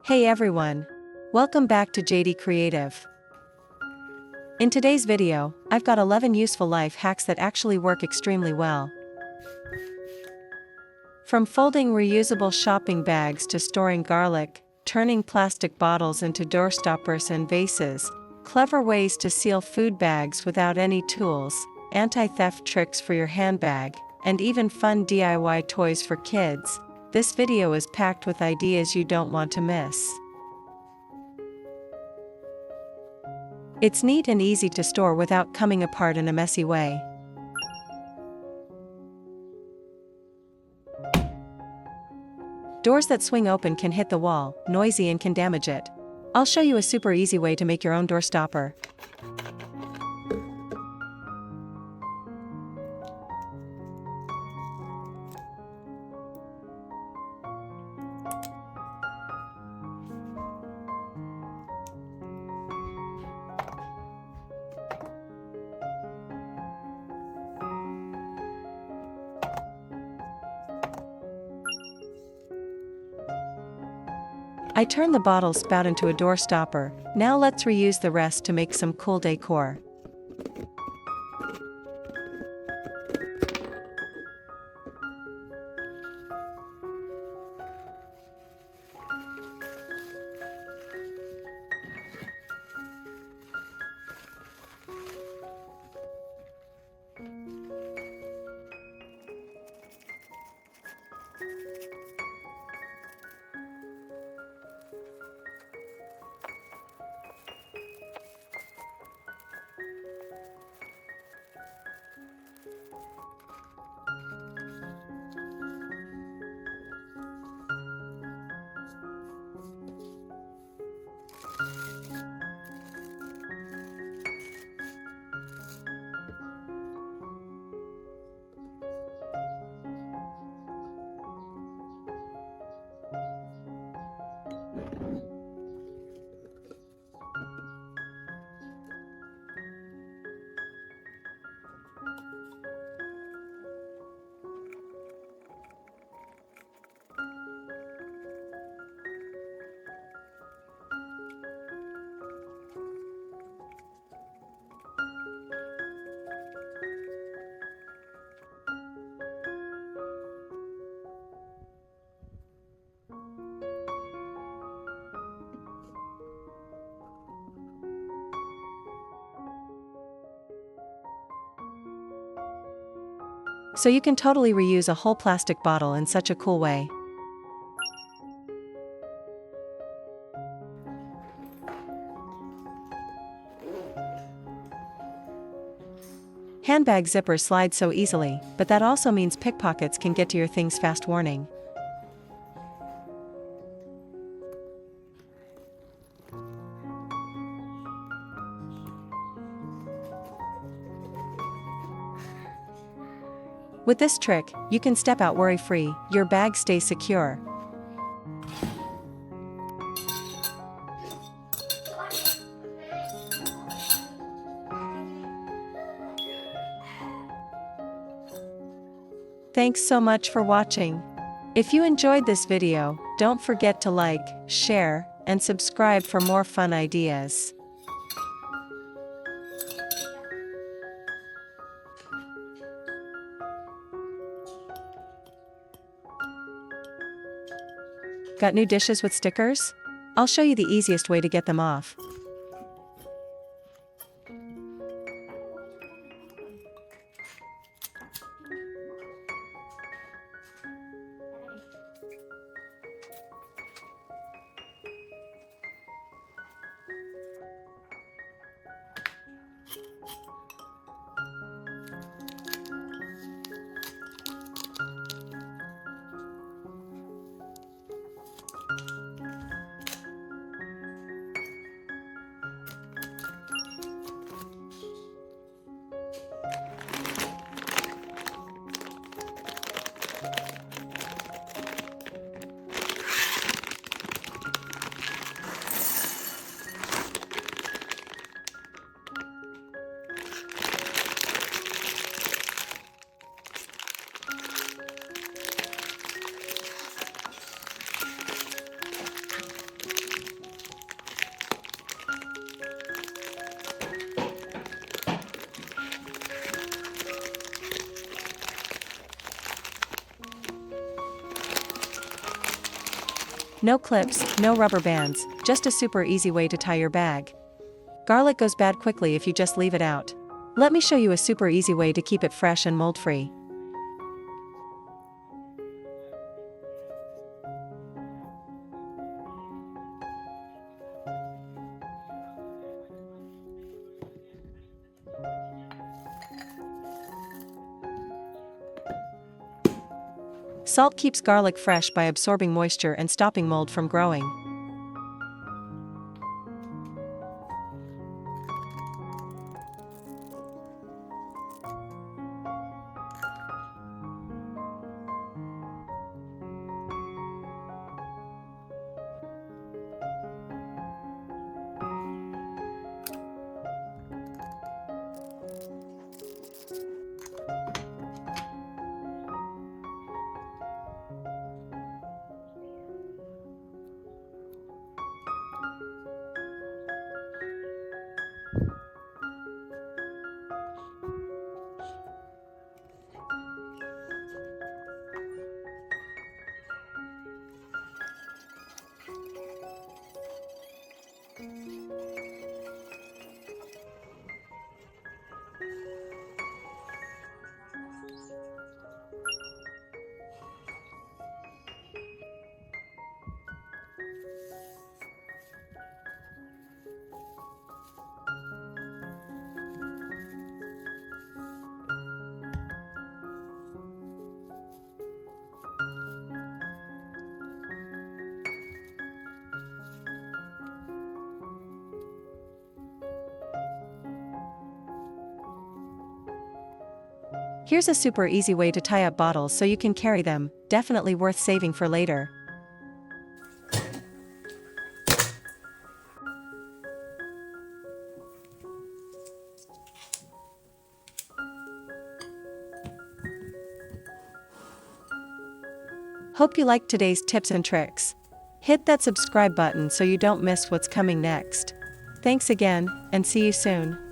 Hey everyone! Welcome back to Jady Kreativ. In today's video, I've got 11 useful life hacks that actually work extremely well. From folding reusable shopping bags to storing garlic, turning plastic bottles into doorstoppers and vases, clever ways to seal food bags without any tools, anti-theft tricks for your handbag, and even fun DIY toys for kids, this video is packed with ideas you don't want to miss. It's neat and easy to store without coming apart in a messy way. Doors that swing open can hit the wall, noisy, and can damage it. I'll show you a super easy way to make your own door stopper. I turned the bottle spout into a door stopper. Now let's reuse the rest to make some cool decor. So you can totally reuse a whole plastic bottle in such a cool way. Handbag zippers slide so easily, but that also means pickpockets can get to your things fast. Warning. With this trick, you can step out worry-free, your bag stays secure. Thanks so much for watching. If you enjoyed this video, don't forget to like, share, and subscribe for more fun ideas. Got new dishes with stickers? I'll show you the easiest way to get them off. No clips, no rubber bands, just a super easy way to tie your bag. Garlic goes bad quickly if you just leave it out. Let me show you a super easy way to keep it fresh and mold-free. Salt keeps garlic fresh by absorbing moisture and stopping mold from growing. Here's a super easy way to tie up bottles so you can carry them, definitely worth saving for later. Hope you liked today's tips and tricks. Hit that subscribe button so you don't miss what's coming next. Thanks again, and see you soon.